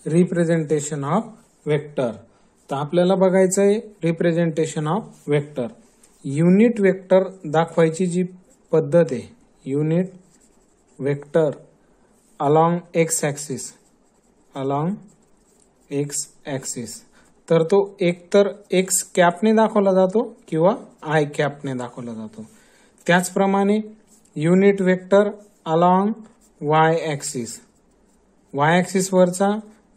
Representation of vector. तर आपल्याला बघायचं आहे representation of vector. Unit vector दाखवायची जी पद्धत आहे, unit vector along X axis, तर तो एकतर एक्स कॅपने दाखवला जातो किंवा आय कॅपने दाखवला जातो. त्याचप्रमाणे unit vector along Y axis वरचा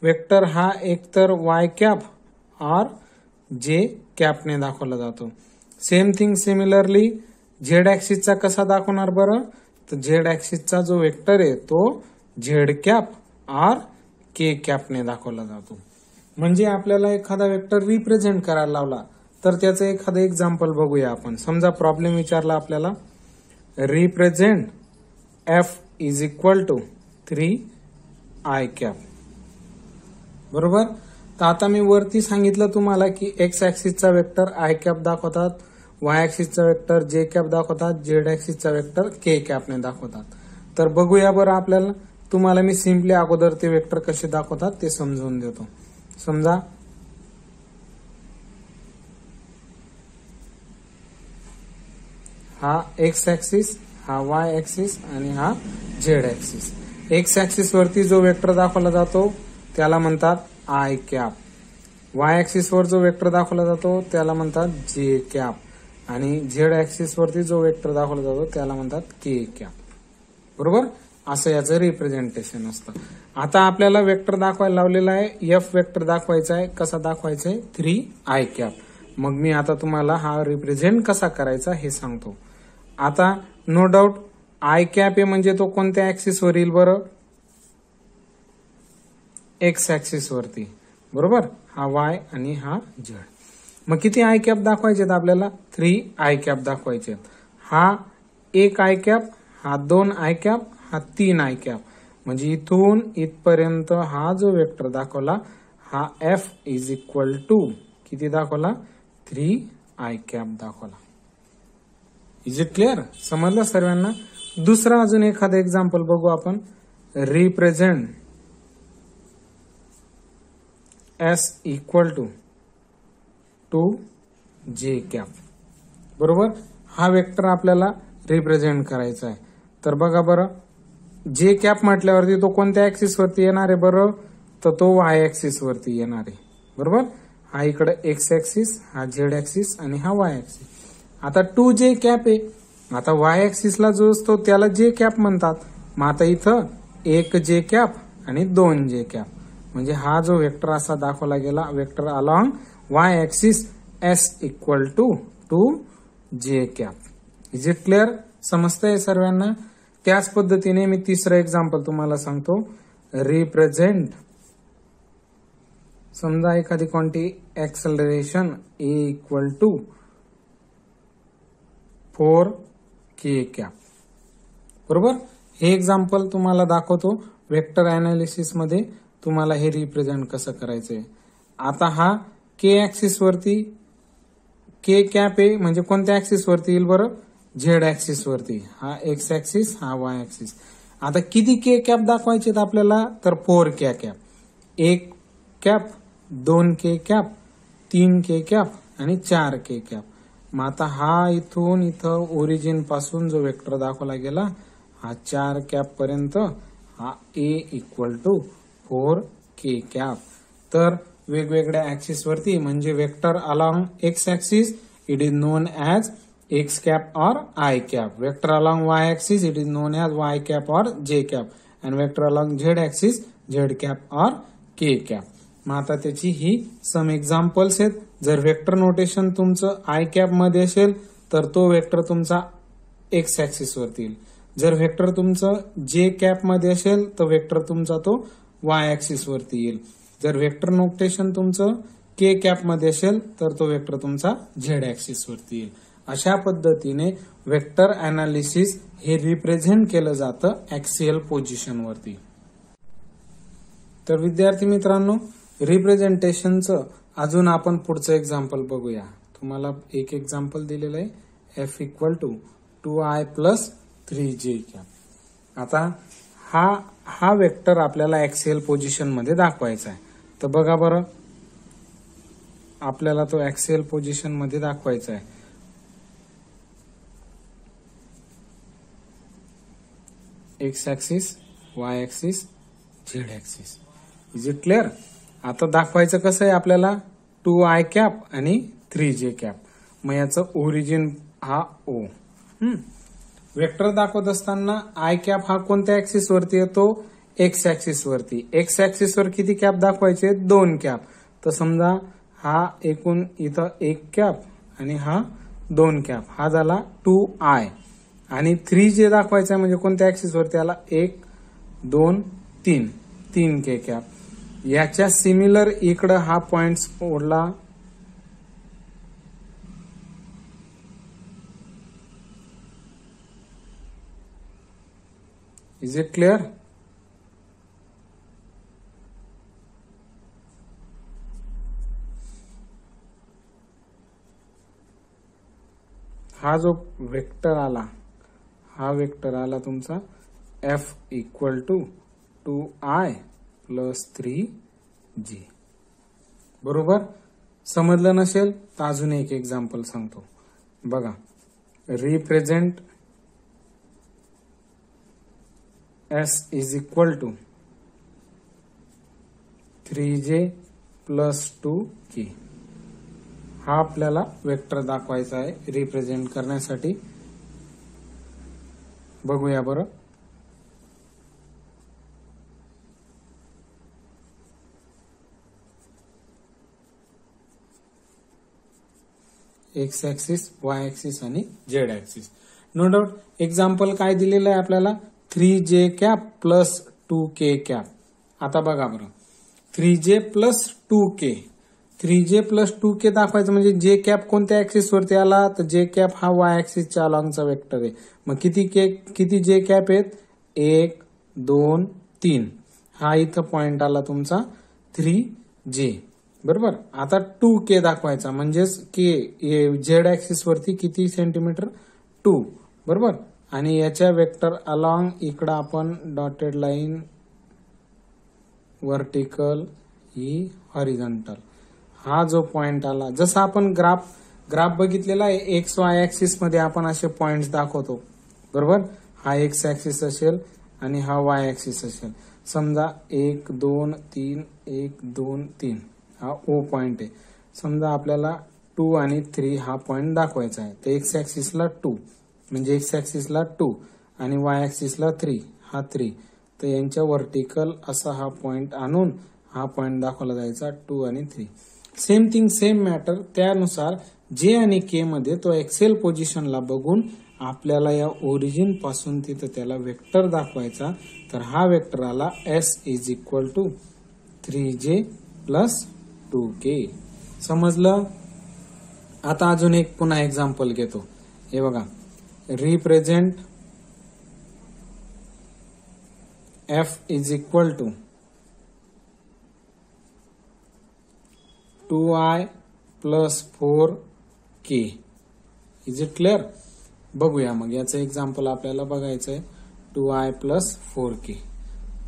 वेक्टर हा एकतर वाय कॅप और जे कॅपने दाखवला जातो. सेम थिंग सिमिलरली झेड ऍक्सिसचा कसा दाखवणार बरं, तर झेड ऍक्सिसचा जो वेक्टर आहे तो झेड कॅप और के कॅपने दाखवला जातो. म्हणजे आपल्याला एखादा वेक्टर रिप्रेझेंट करायला लावला तर त्याचं एखादं एक्झाम्पल बघूया आपण. समजा प्रॉब्लेम विचारला आपल्याला, represent F is equal to 3 I cap. बरोबर. तर आता मी वरती सांगितलं तुम्हाला की एक्स ऍक्सिसचा वेक्टर आय कॅप दाखवतात, वाय ऍक्सिसचा वेक्टर जे कॅप दाखवतात, झेड ऍक्सिसचा वेक्टर के कॅपने दाखवतात. तर बघूया बरं आपल्याला. तुम्हाला मी सिम्पली अगोदर ते वेक्टर कसे दाखवतात ते समजून देतो. समजा हा एक्स ऍक्सिस, हा वाय ऍक्सिस आणि हा झेड ऍक्सिस. एक्स ऍक्सिस वरती जो वेक्टर दाखवला जातो त्याला म्हणतात आय कॅप. वाय ऍक्सिस वर जो वेक्टर दाखवला जातो त्याला म्हणतात जे कॅप. आणि झेड ऍक्सिस वरती जो वेक्टर दाखवला जातो त्याला म्हणतात के कॅप. बरोबर. असं याचं रिप्रेझेंटेशन असतं. आता आपल्याला वेक्टर दाखवायला लावलेला आहे, एफ वेक्टर दाखवायचा आहे. कसा दाखवायचा आहे, 3 आय कॅप. मग मी आता तुम्हाला हा रिप्रेझेंट कसा करायचा हे सांगतो. आता नो डाऊट आय कॅप आहे म्हणजे तो कोणत्या ऍक्सिस वर येईल बरं, एक्स ऍक्सिस वरती. बरोबर. हा वाय आणि हा झेड. मग किती आय कॅप दाखवायचे आपल्याला, 3 आय कॅप दाखवायचे. हा 1 आय कॅप, हा 2 आय कॅप, हा 3 आय कॅप. म्हणजे इथून इथपर्यंत हा जो वेक्टर दाखवला हा एफ इज इक्वल टू किती दाखवला, 3 आय कॅप दाखवला. इज इट क्लिअर, समजलं सर्वांना. दुसरा अजून एखादा एक्झाम्पल बघू आपण. Represent S equal to 2 J cap. बरोबर. हा वेक्टर आपल्याला रिप्रेझेंट करायचा आहे. तर बघा बरं, जे कॅप म्हटल्यावरती तो कोणत्या ऍक्सिस वरती येणार आहे बरं, तर तो वाय ऍक्सिस वरती येणार आहे. बरोबर. हा इकडे एक्स ऍक्सिस, हा झेड ऍक्सिस आणि हा वाय ऍक्सिस. आता 2 जे कॅप आहे. आता वाय ऍक्सिसला जो असतो त्याला जे कॅप म्हणतात. मग आता इथं 1 जे कॅप आणि 2 जे कॅप. म्हणजे हा जो वेक्टर असा दाखवला गेला, vector along Y axis S equal to 2 J cap. Is it clear, समजतंय सर्वांना. त्याच पद्धतीने मी तिसरं एक्झाम्पल तुम्हाला सांगतो. रिप्रेझेंट समजा एखादी quantity acceleration A equal to 4 K cap. बरोबर. हे एक्झाम्पल तुम्हाला दाखवतो. वेक्टर अनालिसिस मध्ये तुम्हाला हे रिप्रेझेंट कसं करायचंय. आता हा के ऍक्सिस वरती के कॅप आहे म्हणजे कोणत्या ऍक्सिस वरती येईल बरं, झेड ऍक्सिस वरती. हा एक्स ऍक्सिस, हा वाय ऍक्सिस. आता किती के कॅप दाखवायचे आपल्याला, तर 4 के कॅप. 1 कॅप, 2 के कॅप, 3 के कॅप आणि 4 के कॅप. मग आता हा इथून इथं ओरिजिन पासून जो वेक्टर दाखवला गेला हा 4 कॅप पर्यंत हा A equal to 4 K cap. तर वेगवेगळ्या ऍक्सिस वरती म्हणजे vector along X axis it is known as X cap और I cap. Vector along Y axis it is known as Y cap और J cap. And vector along Z axis Z cap और K cap. मग आता त्याची ही some examples आहेत. जर vector notation तुमचं i cap मध्ये असेल तर तो वेक्टर तुमचा एक्स ऍक्सिस वरती येईल. जर वेक्टर तुमचं जे कॅप मध्ये असेल तर वेक्टर तुमचा तो वाय ऍक्सिस वरती येईल. जर वेक्टर नोटेशन तुमचं के कॅप मध्ये असेल तर तो वेक्टर तुमचा झेड ऍक्सिस वरती येईल. अशा पद्धतीने वेक्टर अनालिसिस हे रिप्रेझेंट केलं जातं ऍक्सियल पोझिशन वरती. तर विद्यार्थी मित्रांनो, रिप्रेझेंटेशनचं अजून आपण पुढचं एक्झाम्पल बघूया. तुम्हाला एक एक्झाम्पल दिलेलं आहे F equal to 2i plus 3j cap. आता हा हा वेक्टर आपल्याला ऍक्सियल पोझिशन मध्ये दाखवायचा आहे. तर बघा बरं, आपल्याला तो ऍक्सियल पोझिशन मध्ये दाखवायचा आहे. X axis, Y axis, Z axis. Is it clear? आता दाखवायचं कसं आहे आपल्याला, 2i कॅप आणि 3j कॅप. मग याचं ओरिजिन हा O. वेक्टर दाखवत असताना आय कॅप हा कोणत्या ऍक्सिस वरती येतो? एक्स ऍक्सिस वरती. एक्स ऍक्सिस वर किती कॅप दाखवायचे? 2 कॅप. तर समजा हा एकूण इथं 1 कॅप आणि हा 2 कॅप, हा झाला 2i. आणि 3j दाखवायचा म्हणजे कोणत्या ऍक्सिस वरती आला? 1, 2, 3 के कॅप. याच्या सिमिलर इकडं हा पॉइंट ओढला, इज इट क्लिअर? हा जो वेक्टर आला, हा वेक्टर आला तुमचा F equal to 2i plus 3j. बरोबर? समजलं नसेल तर अजून एक एक्झाम्पल सांगतो. बघा, represent S is equal to 3j plus 2k. हा आपल्याला वेक्टर दाखवायचा आहे रिप्रेझेंट करण्यासाठी. बघूया बरं. एक्स ऍक्सिस, वाय ऍक्सिस आणि Z axis. No doubt example काय दिलेलं आहे आपल्याला? 3j cap plus 2k cap. आता बघा बरं, 3j plus 2k, 3j plus 2k दाखवायचं म्हणजे जे कॅप कोणत्या ऍक्सिस वरती आला? तर जे कॅप हा वाय ऍक्सिसच्या अलॉंगचा वेक्टर आहे. मग किती जे कॅप आहेत? 1, 2, 3. हा इथं पॉइंट आला तुमचा 3j. बरोबर? आता 2k दाखवायचा म्हणजेच के झेड ऍक्सिस वरती किती सेंटीमीटर? 2. बरोबर? आणि याच्या वेक्टर अलॉंग इकडं आपण डॉटेड लाईन, वर्टिकल ही हॉरिझॉन्टल, हा जो पॉइंट आला, जसं आपण ग्राफ बघितलेला आहे, एक्स वाय ऍक्सिस मध्ये आपण असे पॉइंट्स दाखवतो. बरोबर? हा एक्स ऍक्सिस असेल आणि हा वाय ऍक्सिस असेल. समजा 1, 2, 3, 1, 2, 3 हा O पॉइंट आहे. समजा आपल्याला 2 आणि 3 हा पॉइंट दाखवायचा आहे. तर एक्स ऍक्सिसला 2 म्हणजे एक्स ऍक्सिसला 2 आणि वाय ऍक्सिसला 3, हा 3. तर यांच्या वर्टिकल असा हा पॉइंट आणून हा पॉइंट दाखवला जायचा 2 आणि 3. Same thing same matter. त्यानुसार जे आणि के मध्ये तो एक्सेल पोझिशनला बघून आपल्याला या ओरिजिन पासून तिथं त्याला वेक्टर दाखवायचा. तर हा वेक्टर आला S is equal to 3j plus 2k. समजलं? आता अजून एक पुन्हा एक्झाम्पल घेतो. हे बघा, represent F is equal to 2i plus 4k. Is it clear? बघूया मग याचं एक्झाम्पल आपल्याला बघायचं आहे. 2i plus 4k.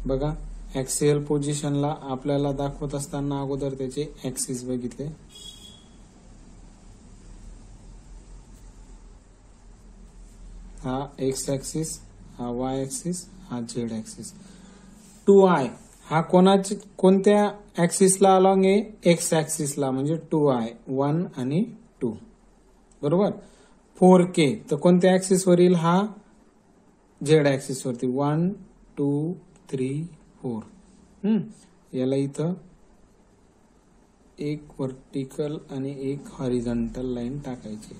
बघा, ऍक्सियल पोझिशनला आपल्याला दाखवत असताना अगोदर त्याचे ऍक्सिस बघितले. हा एक्स ऍक्सिस, हा वाय ऍक्सिस, हा झेड ऍक्सिस. 2i हा कोणत्या ऍक्सिसला अलॉंग आहे? एक्स ऍक्सिसला, म्हणजे 2i 1 आणि 2. बरोबर? 4k तर कोणत्या ऍक्सिस वरील? हा झेड ऍक्सिस वरती 1, 2, 3, 4. याला इथं एक वर्टिकल आणि एक हॉरिझॉन्टल लाईन टाकायची.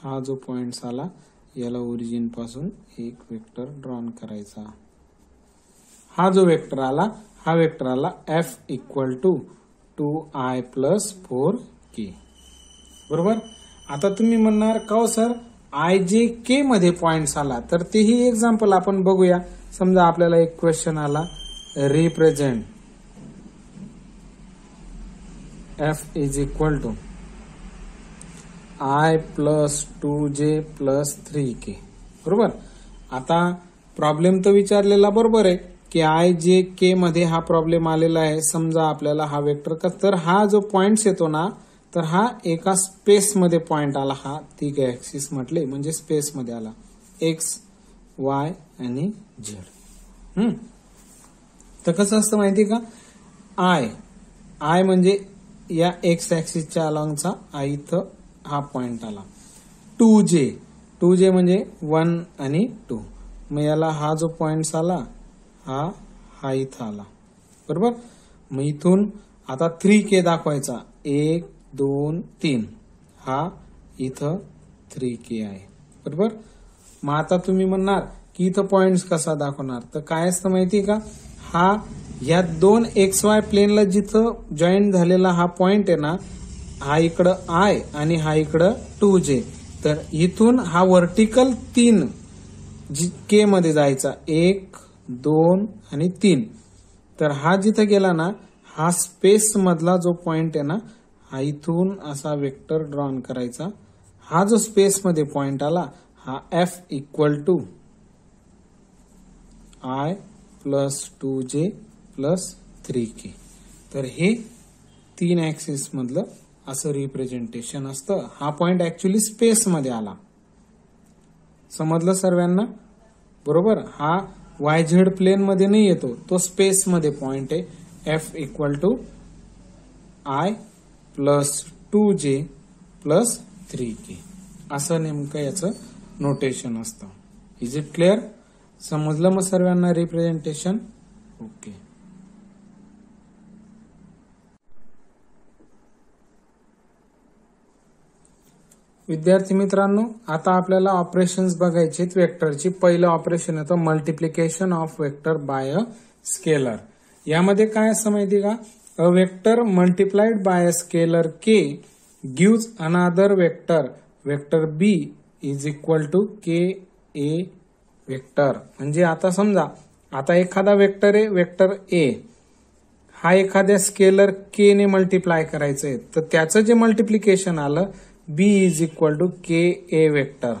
हा जो पॉइंट आला याला ओरिजिन पासून एक वेक्टर ड्रॉन करायचा. हा जो वेक्टर आला, हा वेक्टर आला F equal to 2i plus 4k. बरोबर? आता तुम्ही म्हणणार का हो सर IJK मध्ये पॉइंट्स आला? तर तेही एक्झाम्पल आपण बघूया. समजा आपल्याला एक क्वेश्चन आला, represent F is equal to I plus 2j plus 3k. बरोबर. आता प्रॉब्लेम तर विचारलेला बरोबर आहे की आय जे के मध्ये हा प्रॉब्लेम आलेला आहे. समजा आपल्याला हा वेक्टर तर हा जो पॉइंट येतो ना तर हा एका स्पेस मध्ये पॉइंट आला. हा तिघ ऍक्सिस म्हटले म्हणजे स्पेस मध्ये आला एक्स वाय आणि झेड. तर कसं असतं माहिती का, आय म्हणजे या एक्स ऍक्सिसच्या अलॉंगचा आय इथं हा पॉइंट आला. 2J म्हणजे 1 आणि 2. मग याला हा जो पॉइंट आला हा इथं आला. बरोबर. मग इथून आता 3K दाखवायचा. 1 2 3 हा इथं 3K आहे. बरोबर. मग आता तुम्ही म्हणणार की इथं पॉइंट कसा दाखवणार, तर काय असतं माहिती का, हा या दोन XY प्लेनला जिथं जॉईन झालेला हा पॉइंट आहे ना, हा इकडं आय आणि हा इकडं 2J. तर इथून हा व्हर्टिकल 3 के मध्ये जायचा 1 2 आणि 3. तर हा जिथं गेला ना, हा स्पेस मधला जो पॉइंट आहे ना, हा इथून असा वेक्टर ड्रॉन करायचा. हा जो स्पेस मध्ये पॉइंट आला हा F equal to I plus 2J plus 3K. तर हे 3 ऍक्सिस मधलं असं रिप्रेझेंटेशन असतं. हा पॉइंट ऍक्च्युली स्पेस मध्ये आला. समजलं सर्वांना. बरोबर. हा YZ प्लेन मध्ये नाही येतो, तो स्पेस मध्ये पॉइंट आहे. F equal to I plus 2J plus 3K असं नेमकं याचं नोटेशन असतं. Is it clear. समजलं मग सर्वांना रिप्रेझेंटेशन. ओके. विद्यार्थी मित्रांनो, आता आपल्याला ऑपरेशन्स बघायचे वेक्टरची. पहिलं ऑपरेशन येतं multiplication of vector by a scalar. यामध्ये काय असतं माहिती का, a vector multiplied by a scalar K gives another vector B is equal to K A vector. म्हणजे आता समजा आता एखादा वेक्टर आहे, वेक्टर ए हा एखाद्या स्केलर के ने मल्टिप्लाय करायचंय, तर त्याचं जे मल्टिप्लिकेशन आलं B is equal to K A vector.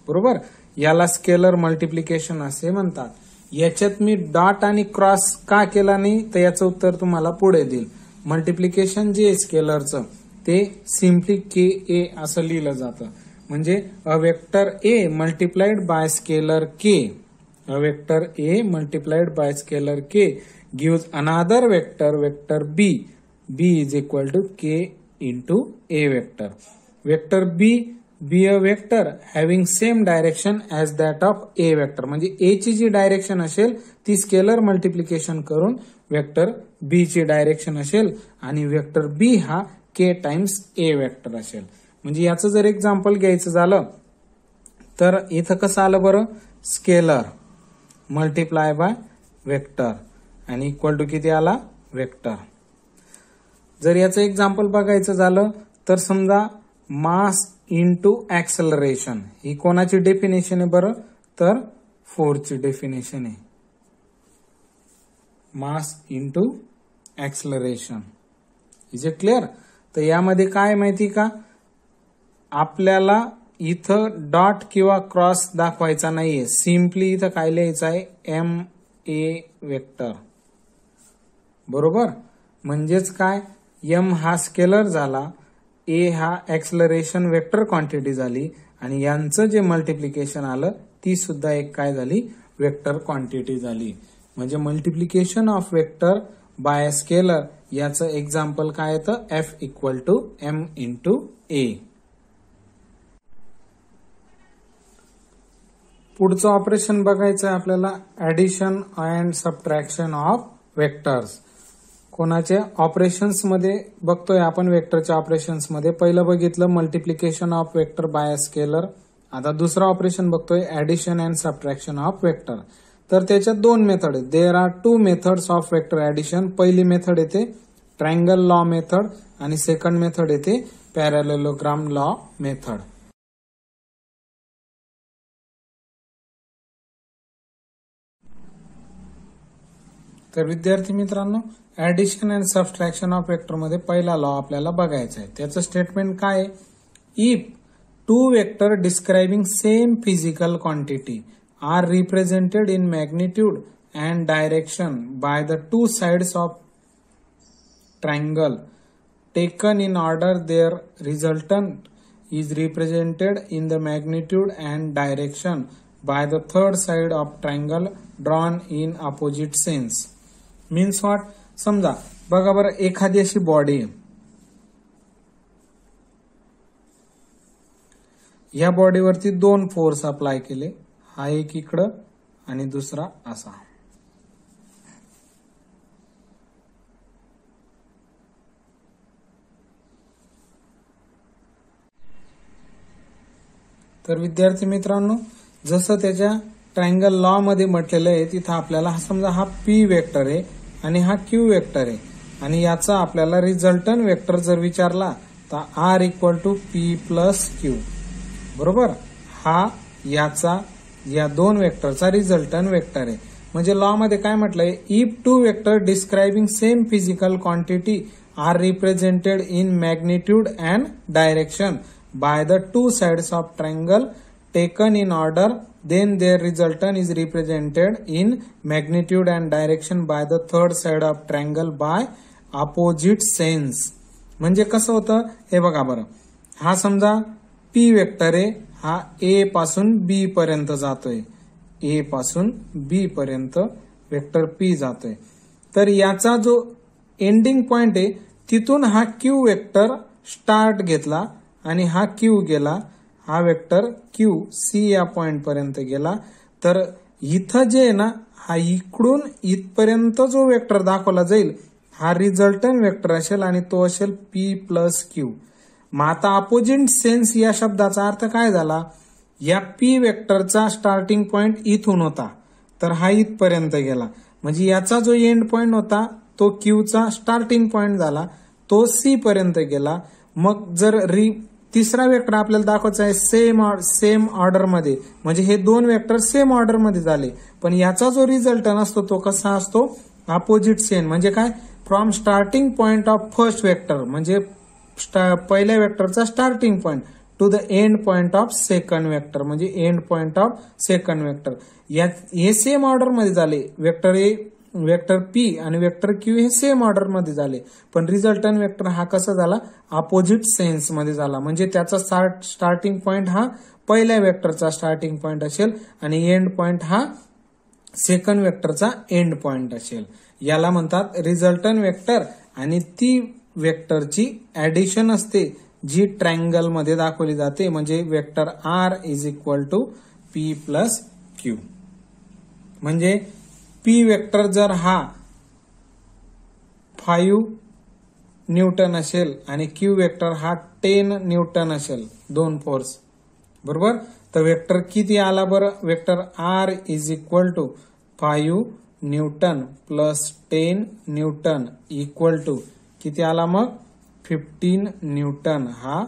बरोबर. याला स्केलर मल्टिप्लिकेशन असे म्हणतात. याच्यात मी डॉट आणि क्रॉस का केला नाही तर याचं उत्तर तुम्हाला पुढे देईल. मल्टिप्लिकेशन जे स्केलरचं ते सिम्पली के ए असं लिहिलं जातं. म्हणजे a vector A multiplied by scalar K, a vector A multiplied by scalar K gives another vector B is equal to K into A vector. Vector B a vector having same direction as that of A vector. म्हणजे A ची जी direction असेल ती scalar multiplication करून vector B ची direction असेल आणि vector बी हा के टाइम्स ए वेक्टर असेल. म्हणजे याचं जर एक्झाम्पल घ्यायचं झालं तर इथं कसं आलं बरं, स्केलर मल्टिप्लाय बाय वेक्टर आणि इक्वल टू किती आला, वेक्टर. जर याचं एक्झाम्पल बघायचं झालं तर समजा मास इंटू ऍक्सलरेशन ही कोणाची डेफिनेशन आहे बरं, तर फोर्सची डेफिनेशन आहे. Mass into acceleration. Is it clear. तर यामध्ये काय माहिती का, आपल्याला इथं डॉट किंवा क्रॉस दाखवायचा नाहीये. सिम्पली इथं काय लिहायचं आहे, एम ए वेक्टर. बरोबर. म्हणजेच काय, एम हा स्केलर झाला, ए हा ऍक्सलरेशन वेक्टर क्वांटिटी झाली आणि यांचं जे मल्टिप्लिकेशन आलं ती सुद्धा एक काय झाली, वेक्टर क्वांटिटी झाली. म्हणजे multiplication of vector by scalar याचं एक्झाम्पल काय येतं, F equal to M into A. पुढचं ऑपरेशन बघायचं आहे आपल्याला, addition and subtraction of vectors. कोणाचे ऑपरेशन्स मध्ये बघतोय आपण, वेक्टरच्या ऑपरेशन्स मध्ये. पहिलं बघितलं multiplication of vector by scalar. आता दुसरं ऑपरेशन बघतोय addition and subtraction of vector. तर त्याच्यात दोन मेथड आहेत. There are 2 methods of vector addition. पहिली मेथड येते ट्रायंगल लॉ मेथड आणि सेकंड मेथड येते पॅरॅलेलोग्राम लॉ मेथड. तर विद्यार्थी मित्रांनो, addition and subtraction of vector मध्ये पहिला लॉ आपल्याला बघायचा आहे. त्याचं स्टेटमेंट काय आहे, if two vectors describing same physical quantity are represented in magnitude and direction by the two sides of triangle. Taken in order, their resultant is represented in the magnitude and direction by the third side of triangle drawn in opposite sense. Means what? समजा बघा बरं, एखादी अशी body आहे, या बॉडीवरती दोन force apply केले, हा एक इकडं आणि दुसरा असा. तर विद्यार्थी मित्रांनो, जसं त्याच्या ट्रायंगल लॉ मध्ये म्हटलेलं आहे, तिथं आपल्याला समजा हा पी वेक्टर आहे आणि हा क्यू वेक्टर आहे, आणि याचा आपल्याला रिझल्टंट वेक्टर जर विचारला तर R equal to P plus Q. बरोबर, हा याचा या दोन वेक्टरचा रिझल्टंट वेक्टर आहे. म्हणजे लॉ मध्ये काय म्हटलंय, if two vector describing same physical quantity are represented in magnitude and direction by the two sides of triangle taken in order, then their resultant is represented in magnitude and direction by the third side of triangle by opposite sense. म्हणजे कसं होतं हे बघा बरं, हा समजा P vector आहे, हा A पासून B पर्यंत जातोय, A पासून B पर्यंत वेक्टर P जातोय. तर याचा जो एंडिंग पॉइंट आहे तिथून हा Q वेक्टर स्टार्ट घेतला आणि हा क्यू गेला, हा वेक्टर क्यू सी या पॉइंट पर्यंत गेला. तर इथं जे आहे ना, हा इकडून इथपर्यंत जो वेक्टर दाखवला जाईल हा रिझल्टंट वेक्टर असेल आणि तो असेल पी प्लस क्यू. मग आता अपोजिट सेन्स या शब्दाचा अर्थ काय झाला, या पी वेक्टरचा स्टार्टिंग पॉइंट इथून होता तर हा इथपर्यंत गेला, म्हणजे याचा जो एंड पॉइंट होता तो क्यूचा स्टार्टिंग पॉइंट झाला, तो सी पर्यंत गेला. मग जर तिसरा वेक्टर आपल्याला दाखवायचा आहे सेम ऑर्डर मध्ये, म्हणजे हे दोन वेक्टर सेम ऑर्डर मध्ये झाले, पण याचा जो रिझल्टंट असतो तो कसा असतो, अपोजिट सेन. म्हणजे काय, from starting point of first vector, म्हणजे पहिल्या वेक्टरचा starting point to the end point of second vector, म्हणजे end point of second vector. हे सेम ऑर्डर मध्ये झाले, वेक्टर ए वेक्टर पी आणि वेक्टर क्यू हे सेम ऑर्डर मध्ये झाले, पण रिझल्टंट वेक्टर हा कसा झाला, अपोजिट सेन्स मध्ये झाला. म्हणजे त्याचा स्टार्टिंग पॉइंट हा पहिल्या वेक्टरचा स्टार्टिंग पॉइंट असेल आणि एंड पॉइंट हा सेकंड वेक्टरचा एंड पॉइंट असेल. याला म्हणतात रिझल्टंट वेक्टर. आणि ती वेक्टरची ऍडिशन असते जी ट्रायंगल मध्ये दाखवली जाते, म्हणजे vector R is equal to P plus Q. म्हणजे पी वेक्टर जर हा 5 न्यूटन असेल आणि क्यू वेक्टर हा 10 न्यूटन असेल, दोन फोर्स, बरोबर, तर वेक्टर किती आला बरं, vector R is equal to 5 newton plus 10 newton equal to किती आला मग 15 न्यूटन. हा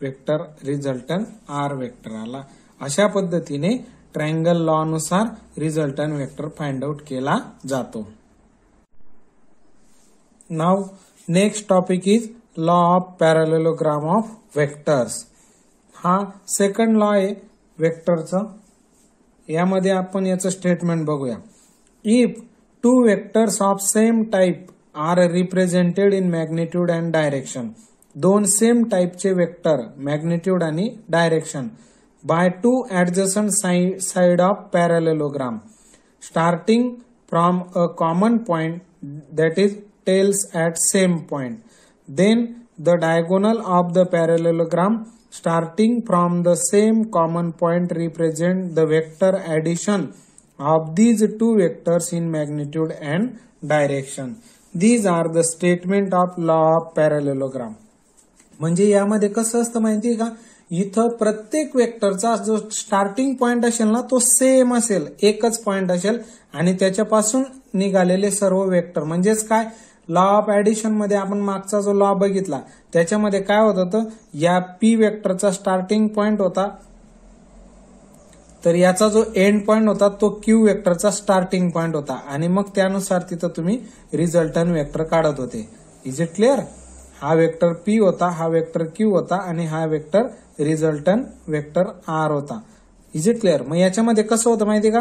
वेक्टर रिझल्टंट आर वेक्टर आला. अशा पद्धतीने ट्रायंगल लॉ नुसार रिझल्टंट वेक्टर फाइंड आउट केला जातो. Now next topic is law of parallelogram of vectors. हा सेकंड लॉ आहे वेक्टरचा. यामध्ये आपण याचं स्टेटमेंट बघूया. If two vectors of same type are represented in magnitude and direction, दोन सेम टाइपचे वेक्टर मॅग्निट्यूड आणि direction by two adjacent side of parallelogram starting from a common point, that is tails at same point, then the diagonal of the parallelogram starting from the same common point represent the vector addition of these two vectors in magnitude and direction. These are the statement of law of parallelogram. म्हणजे यामध्ये कसं असतं माहितीये का, इथं प्रत्येक वेक्टरचा जो स्टार्टिंग पॉइंट असेल ना तो सेम असेल, एकच पॉइंट असेल, आणि त्याच्यापासून निघालेले सर्व वेक्टर, म्हणजेच काय, लॉ ऑफ ऍडिशन मध्ये आपण मागचा जो लॉ बघितला त्याच्यामध्ये काय होत होतं, या पी वेक्टरचा स्टार्टिंग पॉइंट होता, तर याचा जो एंड पॉइंट होता तो क्यू वेक्टरचा स्टार्टिंग पॉइंट होता, आणि मग त्यानुसार तिथं तुम्ही रिझल्टंट वेक्टर काढत होते. Is it clear. हा वेक्टर पी होता, हा वेक्टर क्यू होता आणि हा वेक्टर रिझल्टंट वेक्टर आर होता. Is it clear? मग याच्यामध्ये कसं होतं माहिती का,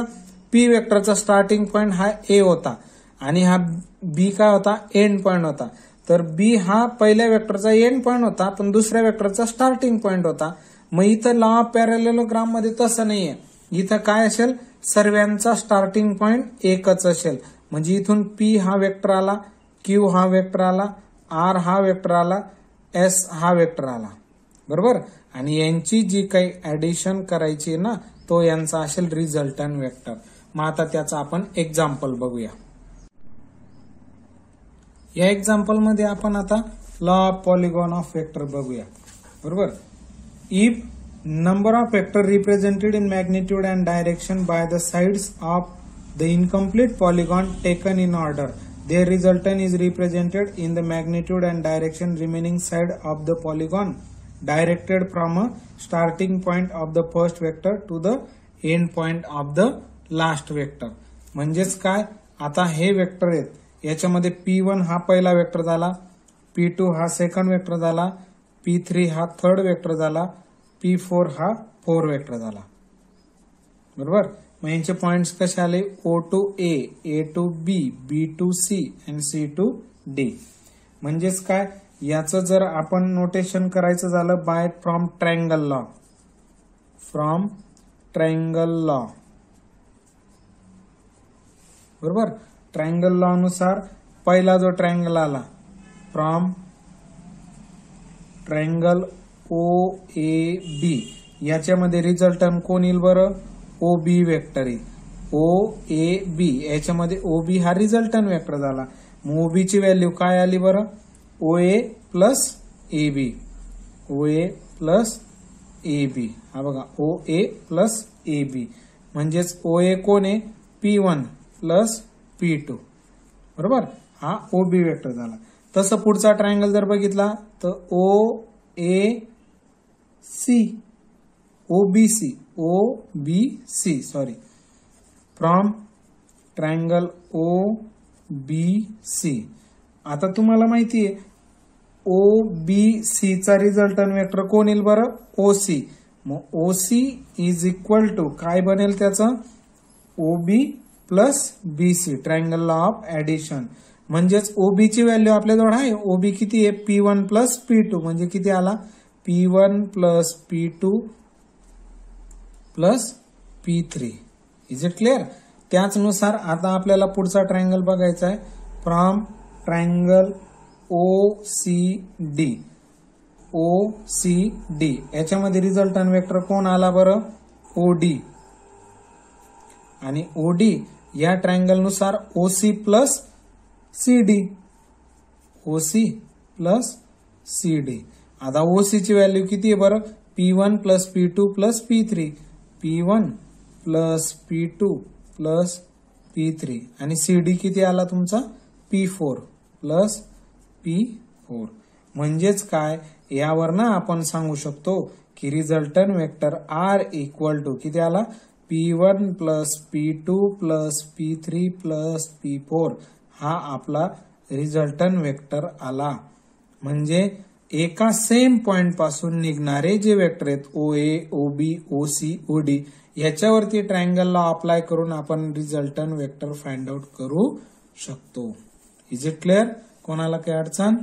पी वेक्टरचा स्टार्टिंग पॉइंट हा ए होता आणि हा बी काय होता, एंड पॉइंट होता. तर बी हा पहिल्या वेक्टरचा एंड पॉइंट होता पण दुसऱ्या वेक्टरचा स्टार्टिंग पॉइंट होता. मग इथं लॉ ऑफ पॅरलेलोग्राम मध्ये तसं नाहीये. इथं काय असेल, सर्वांचा स्टार्टिंग पॉइंट एकच असेल. म्हणजे इथून पी हा वेक्टर आला, क्यू हा वेक्टर आला, आर हा वेक्टर आला, एस हा वेक्टर आला. बरोबर? आणि यांची जी काही ऍडिशन करायची ना, तो यांचा असेल रिझल्टंट वेक्टर. मग आता त्याचा आपण एक्झाम्पल बघूया. या एक्झाम्पल मध्ये आपण आता law of polygon of vector बघूया. बरोबर? If number of vector represented in magnitude and direction by the sides of the incomplete polygon taken in order, their resultant is represented in the magnitude and direction remaining side of the polygon directed from a starting point of the first vector to the end point of the last vector. म्हणजेच काय, आता हे vector आहेत, याच्यामध्ये P1 हा पहिला vector झाला, P2 हा सेकंड वेक्टर झाला, P3 हा थर्ड वेक्टर झाला, P4 हा फोर वेक्टर झाला. बरोबर? मग यांचे पॉइंट्स कसे आले, O to A, A to B, B to C आणि C टू D. म्हणजेच काय, याचं जर आपण नोटेशन करायचं झालं बाय फ्रॉम ट्रायंगल लॉ, बरोबर? ट्रायंगल लॉ नुसार पहिला जो ट्रायंगल आला फ्रॉम ट्रायंगल OAB, याच्यामध्ये रिझल्टंट कोण येईल बरं, OB वेक्टर येईल. OAB याच्यामध्ये OB हा रिझल्टंट वेक्टर झाला. मग OB ची व्हॅल्यू काय आली बरं, OA plus AB, OA plus AB. हा बघा, OA प्लस AB म्हणजेच OA कोण आहे, P1 प्लस P2. बरोबर? हा OB वेक्टर झाला. तसं पुढचा ट्रायंगल जर बघितला तर OBC फ्रॉम ट्रायंगल OBC. आता तुम्हाला माहितीये OBC चा रिझल्टंट वेक्टर कोण येईल बरं, OC. मग OC इज इक्वल टू काय बनेल त्याचं, OB plus BC, triangle law of addition. म्हणजेच OB ची व्हॅल्यू आपल्याजवळ आहे, OB किती आहे, P1 प्लस P2 म्हणजे किती आला, P1 plus P2 plus P3. Is it clear? त्याचनुसार आता आपल्याला पुढचा ट्रायंगल बघायचा आहे फ्रॉम ट्रायंगल OCD. याच्यामध्ये रिझल्टंट वेक्टर कोण आला बरं, OD. आणि OD या ट्रायंगल नुसार OC प्लस CD. आता OC ची व्हॅल्यू किती आहे बरं, P1 plus P2 plus P3, P1 plus P2 plus P3 आणि CD किती आला तुमचा, P4 प्लस P4. म्हणजेच काय, यावरनं आपण सांगू शकतो की resultant vector R equal to किती आला, P1 plus P2 plus P3 plus P4 हा आपला रिझल्टंट वेक्टर आला. म्हणजे एका सेम पॉइंट पासून निघणारे जे वेक्टर आहेत OA, OB, OC, OD याच्यावरती ट्रायंगल लॉ अप्लाय करून आपण रिझल्टंट वेक्टर फाइंड आउट करू शकतो. Is it clear? कोणाला काही अडचण?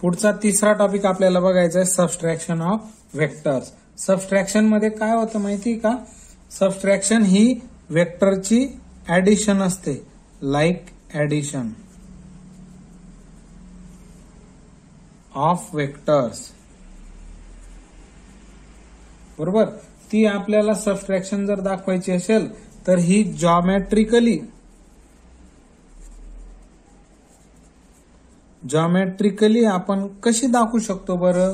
पुढचा तिसरा टॉपिक आपल्याला बघायचा आहे सबस्ट्रॅक्शन ऑफ वेक्टर्स. सबस्ट्रॅक्शन मध्ये काय होतं माहिती का, सबस्ट्रॅक्शन ही वेक्टरची ऍडिशन असते, लाईक ऍडिशन ऑफ वेक्टर्स. बरोबर? ती आपल्याला सबस्ट्रॅक्शन जर दाखवायची असेल तर ही जॉमेट्रिकली आपण कशी दाखवू शकतो बरं,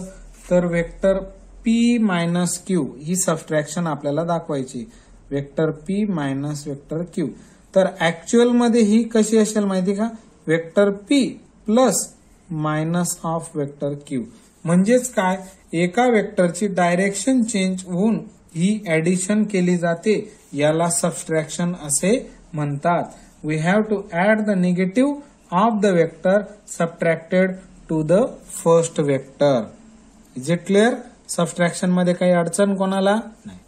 तर वेक्टर P मायनस Q ही सबस्ट्रॅक्शन आपल्याला दाखवायची, vector P minus vector Q. तर ऍक्च्युअल मध्ये ही कशी असेल माहिती का, vector P plus minus of vector Q. म्हणजेच काय, एका वेक्टरची डायरेक्शन चेंज होऊन ही ऍडिशन केली जाते, याला सबस्ट्रॅक्शन असे म्हणतात. We have to add the negative of the vector subtracted to the first vector. Is it clear? Subtraction मध्ये काही अडचण कोणाला नाही.